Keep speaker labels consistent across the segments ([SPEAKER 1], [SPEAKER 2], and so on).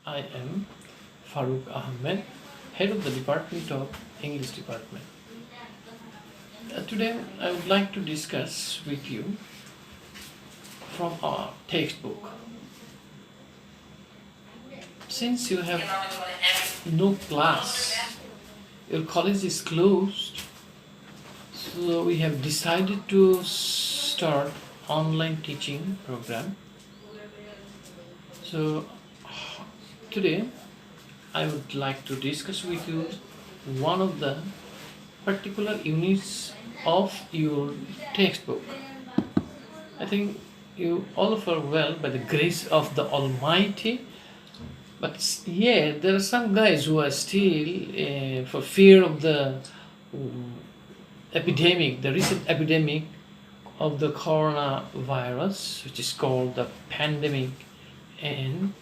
[SPEAKER 1] I am Faruk Ahmed, head of the Department of English Department. Today I would like to discuss with you from our textbook. Since you have no class, your college is closed, so we have decided to start online teaching program. So today I would like to discuss with you one of the particular units of your textbook. I think you all of are well by the grace of the Almighty, but yeah, there are some guys who are still, for fear of the epidemic, the recent epidemic of the coronavirus, which is called the pandemic and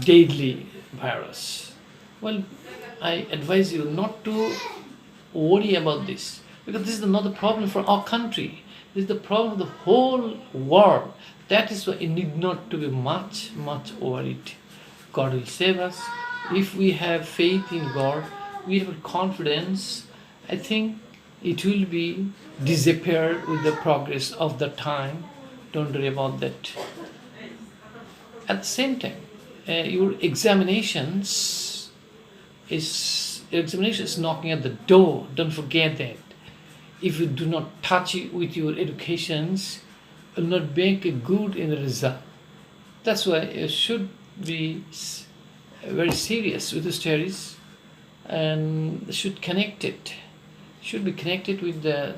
[SPEAKER 1] deadly virus. Well, I advise you not to worry about this, because this is not the problem for our country. This is the problem of the whole world. That is why you need not to be much worried. God will save us. If we have faith in God, we have confidence, I think it will be disappear with the progress of the time. Don't worry about that. At the same time, your examination is knocking at the door. Don't forget that. If you do not touch it with your educations, you will not make a good in the result. That's why you should be very serious with the studies and should be connected with the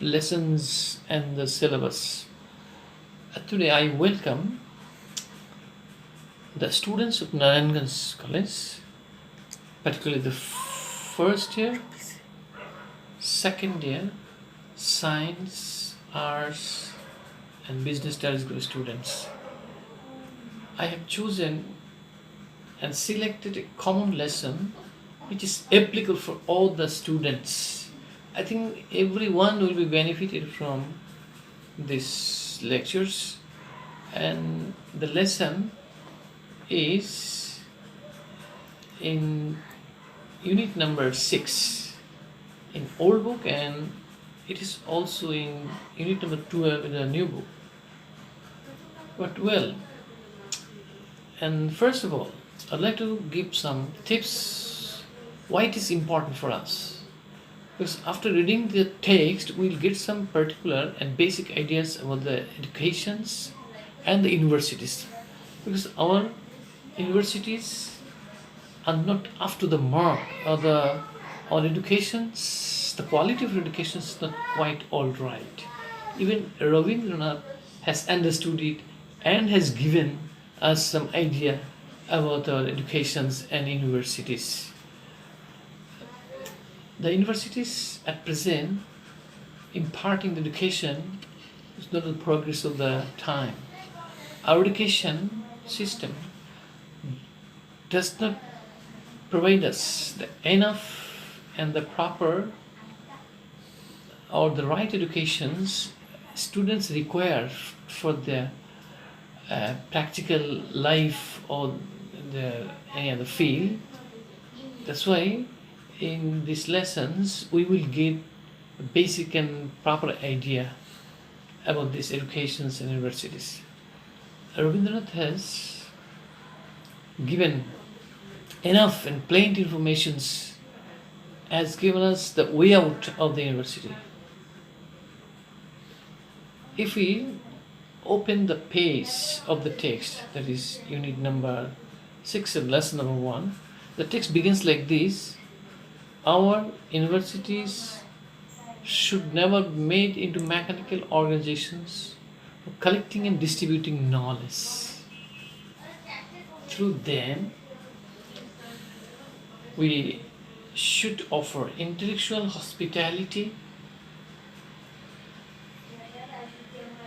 [SPEAKER 1] lessons and the syllabus. Today I welcome the students of Narayanganj College, particularly the first year, second year, science, arts and business studies group students. I have chosen and selected a common lesson which is applicable for all the students. I think everyone will be benefited from these lectures, and the lesson is in unit number 6 in old book, and it is also in unit number 12 in the new book. But well, and first of all, I'd like to give some tips why it is important for us. Because after reading the text, we'll get some particular and basic ideas about the educations and the universities. Because our universities are not up to the mark, or our educations, the quality of education is not quite all right. Even Rabindranath has understood it and has given us some idea about our educations and universities. The universities at present imparting the education is not the progress of the time. Our education system does not provide us the enough and the proper or the right educations students require for their practical life or any other field. That's why in these lessons we will get a basic and proper idea about these educations and universities. Rabindranath has given enough and plenty information, has given us the way out of the university. If we open the page of the text, that is unit number 6 of lesson number 1, the text begins like this: our universities should never be made into mechanical organizations for collecting and distributing knowledge. Through them, we should offer intellectual hospitality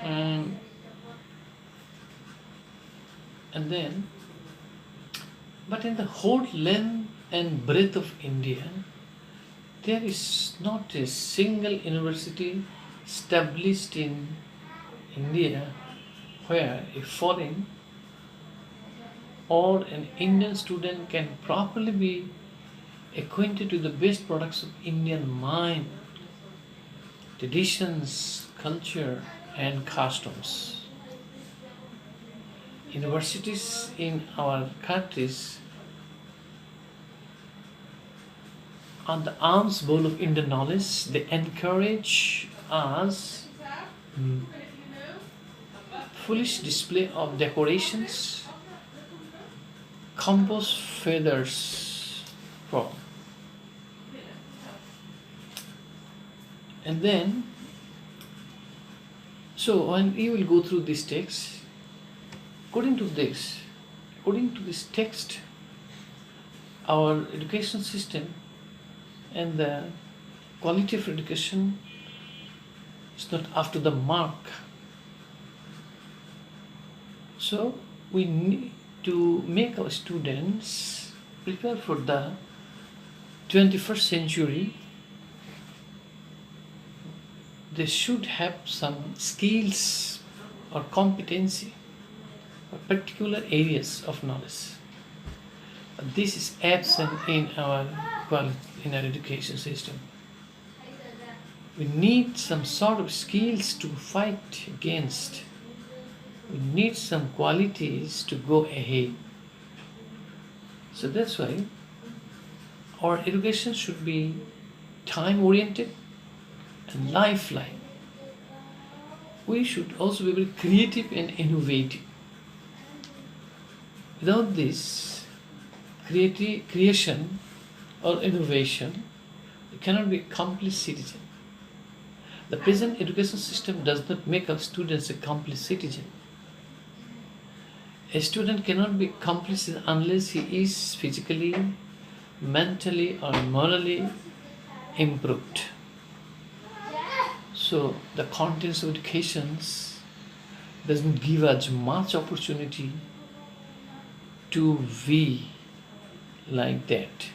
[SPEAKER 1] and then, but in the whole length and breadth of India, there is not a single university established in India where a foreign or an Indian student can properly be acquainted with the best products of Indian mind, traditions, culture, and customs. Universities in our countries are the arms bowl of Indian knowledge. They encourage us foolish display of decorations, compost feathers from. And then, so when you will go through this text, according to this text, our education system and the quality of education is not up to the mark. So we need to make our students prepare for the 21st century. They should have some skills or competency or particular areas of knowledge. But this is absent in our education system. We need some sort of skills to fight against. We need some qualities to go ahead. So that's why our education should be time-oriented and lifeline. We should also be very creative and innovative. Without this creation or innovation, we cannot be a complete citizen. The present education system does not make our students a complete citizen. A student cannot be complete citizen unless he is physically, mentally, or morally improved. So the contents of education doesn't give us much opportunity to be like that.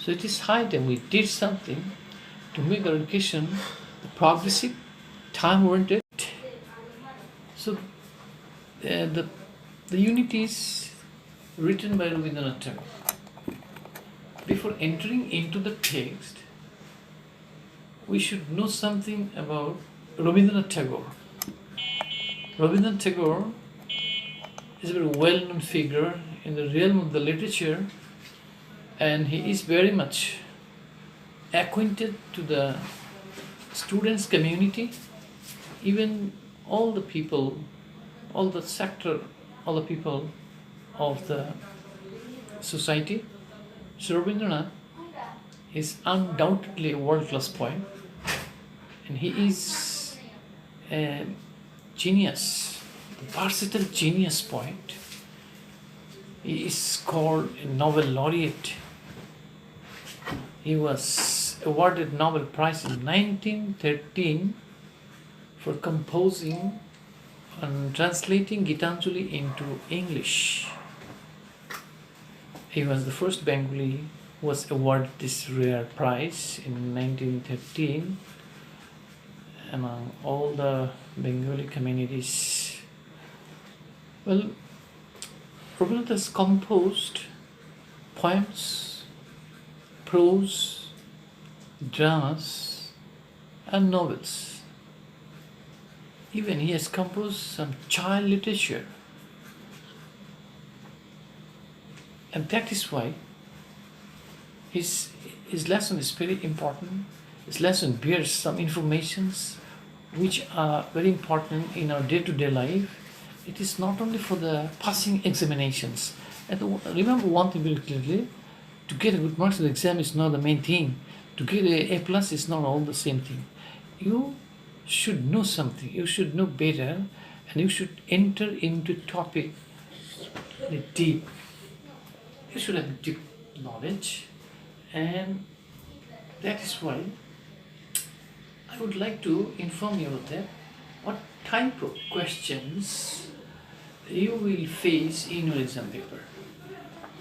[SPEAKER 1] So it is high time we did something to make our education progressive, time-oriented. So the unit is written by Rabindranath Tagore. Before entering into the text, we should know something about Rabindranath Tagore. Rabindranath Tagore is a very well-known figure in the realm of the literature, and he is very much acquainted to the students' community, even all the people, all the sector, all the people of the society. So Rabindranath is undoubtedly a world-class poet, and he is a genius, a versatile genius poet. He is called a Nobel laureate. He was awarded Nobel Prize in 1913 for composing and translating Gitanjali into English. He was the first Bengali who was awarded this rare prize in 1913 among all the Bengali communities. Well, Rabindranath has composed poems, prose, dramas, and novels. Even he has composed some child literature. And that is why his lesson is very important. His lesson bears some informations which are very important in our day-to-day life. It is not only for the passing examinations. And remember one thing very clearly, to get a good marks in the exam is not the main thing. To get A plus is not all the same thing. You should know something, you should know better, and you should enter into topic deep. You should have deep knowledge, and that is why I would like to inform you about that. What type of questions you will face in your exam paper.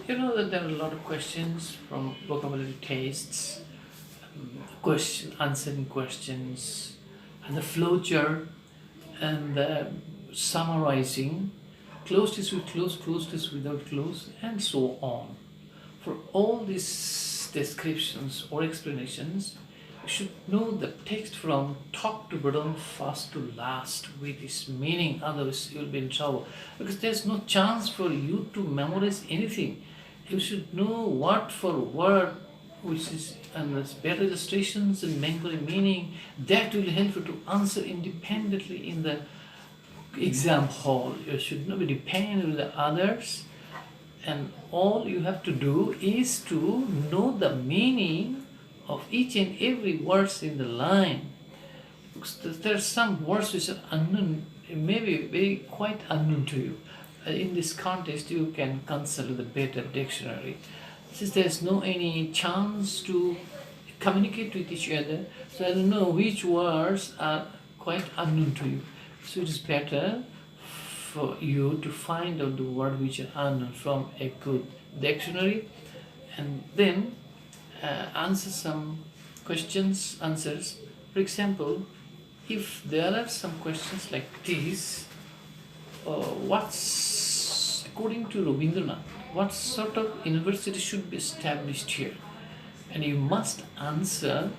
[SPEAKER 1] You know that there are a lot of questions from vocabulary tests, answering questions, and the flow chart, and the summarizing, closed is with close, closed is without close, and so on. For all these descriptions or explanations, you should know the text from top to bottom, first to last, with its meaning, otherwise you will be in trouble. Because there's no chance for you to memorize anything. You should know word for word, which is and there's better illustrations and Bengali meaning. That will help you to answer independently in the exam hall. You should not be dependent on the others, and all you have to do is to know the meaning of each and every words in the line. Because there are some words which are unknown, maybe very quite unknown to you. In this context, you can consult the better dictionary. Since there's no any chance to communicate with each other, so I don't know which words are quite unknown to you. So it is better for you to find out the word which are unknown from a good dictionary, and then answer some answers. For example, if there are some questions like this, what's according to Rabindranath, what sort of university should be established here? And you must answer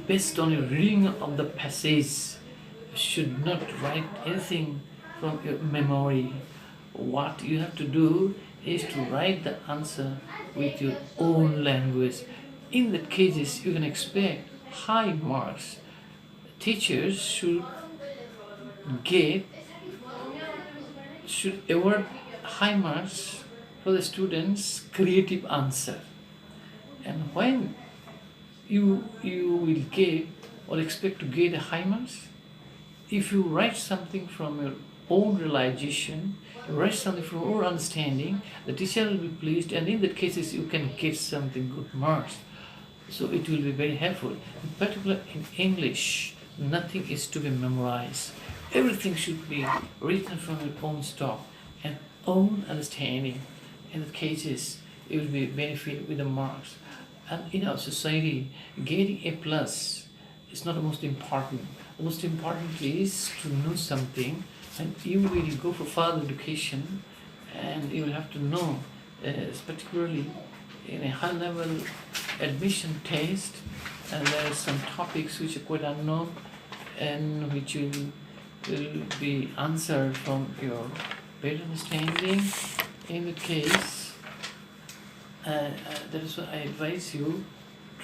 [SPEAKER 1] based on your reading of the passage. You should not write anything from your memory. What you have to do is to write the answer with your own language. In that cases, you can expect high marks. Teachers should award high marks for the students' creative answer. And when you will get or expect to get a high marks, if you write something from your own realization, you write something from your understanding, the teacher will be pleased, and in that cases you can get something good marks. So it will be very helpful. In particular in English, nothing is to be memorized. Everything should be written from your own stock and own understanding. In that cases, you will be benefit with the marks. And in our society, getting a plus is not the most important. The most important is to know something, and you will go for further education, and you will have to know, particularly in a high level admission test, and there are some topics which are quite unknown and which will be answered from your better understanding. In the case, that is why I advise you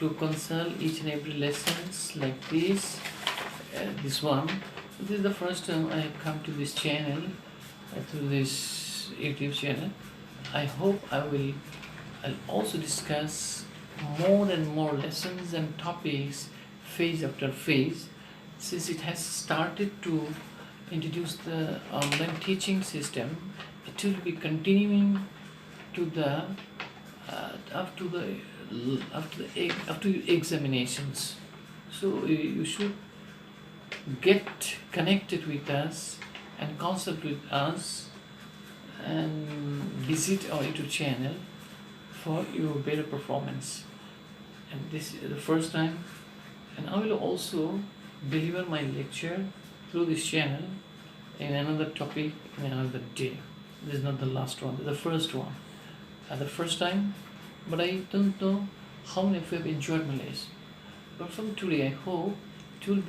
[SPEAKER 1] to consult each and every lessons like this. This one. This is the first time I have come to this channel, through this YouTube channel. I hope I'll also discuss more and more lessons and topics phase after phase, since it has started to introduce the online teaching system. It will be continuing to the up to examinations. So you should get connected with us and consult with us and visit our YouTube channel for your better performance. And this is the first time, and I will also deliver my lecture through this channel in another topic in another day. This is not the last one, the first one. The first time, but I don't know how many of you have enjoyed my lesson. But from today, I hope it will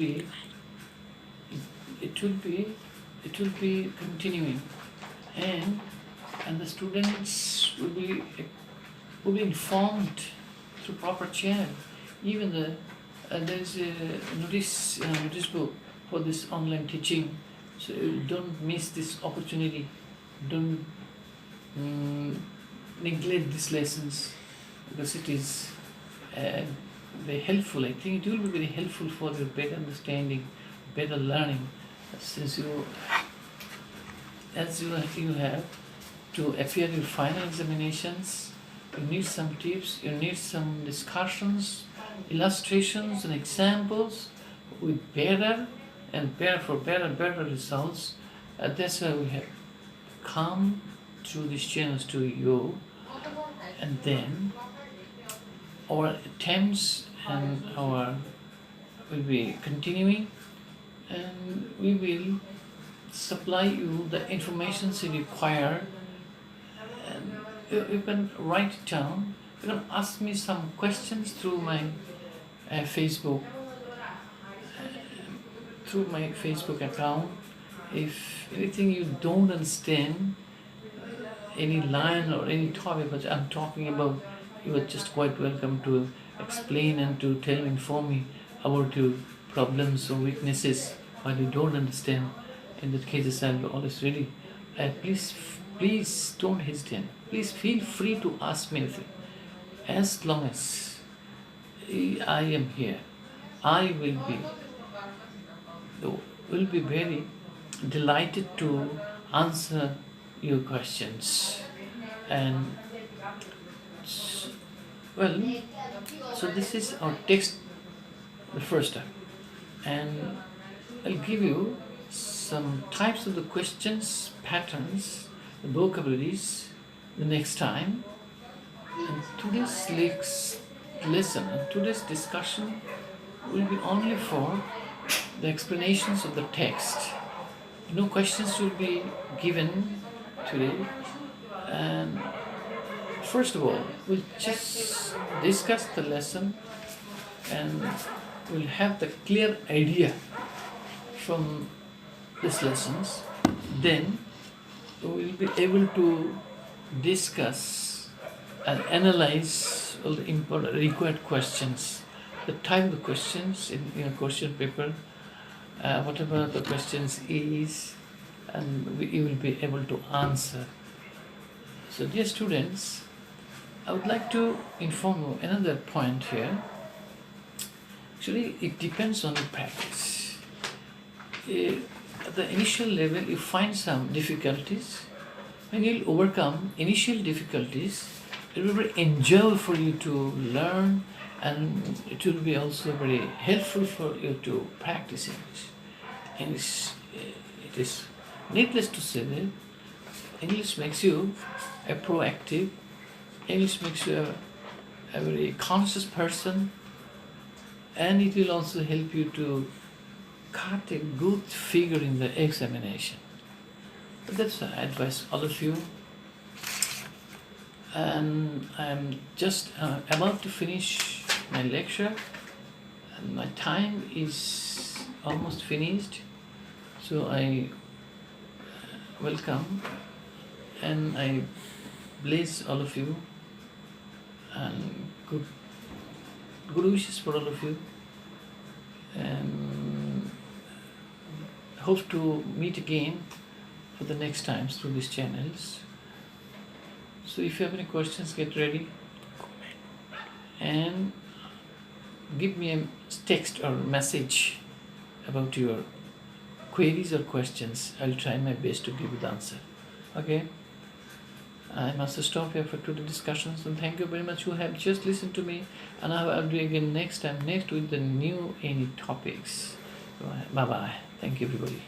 [SPEAKER 1] be continuing, and the students will be informed through proper channel. Even there is a notice book for this online teaching, so don't miss this opportunity. Don't neglect these lessons, because it is very helpful. I think it will be very helpful for your better understanding, better learning, since you have to appear in final examinations. You need some tips, you need some discussions, illustrations and examples with better results. That's why we have come through these channels to you, and then our attempts and will be continuing, and we will supply you the information you require, and you can write it down. You can ask me some questions through my Facebook, account. If anything you don't understand, any line or any topic which I'm talking about, you are just quite welcome to explain and to inform me about your problems or weaknesses while you don't understand. In that case, I'll be always ready. Please don't hesitate. Please feel free to ask me anything. As long as I am here, I will be very delighted to answer your questions. And well, so this is our text, the first time, and I'll give you some types of the questions, patterns, the vocabularies the next time. And today's lesson and today's discussion will be only for the explanations of the text. No questions will be given today. And first of all, we'll just discuss the lesson and we'll have the clear idea from these lessons. Then we'll be able to discuss and analyze all the important required questions, the type of questions in a question paper, whatever the questions is, and you will be able to answer. So dear students, I would like to inform you another point here. Actually, it depends on the practice. At the initial level, you find some difficulties. When you'll overcome initial difficulties, it will be very enjoyable for you to learn, and it will be also very helpful for you to practice English. English, it is needless to say that English makes you a proactive, English makes you a very conscious person, and it will also help you to cut a good figure in the examination. But that's what I advise all of you. And I'm just about to finish my lecture, and my time is almost finished. So I welcome and I bless all of you, and good wishes for all of you, and hope to meet again for the next times through these channels. So if you have any questions, get ready and give me a text or message about your queries or questions. I'll try my best to give you the answer. Okay? I must stop here for today's discussions, and thank you very much who have just listened to me, and I'll do again next with the new any topics. Bye bye. Thank you everybody.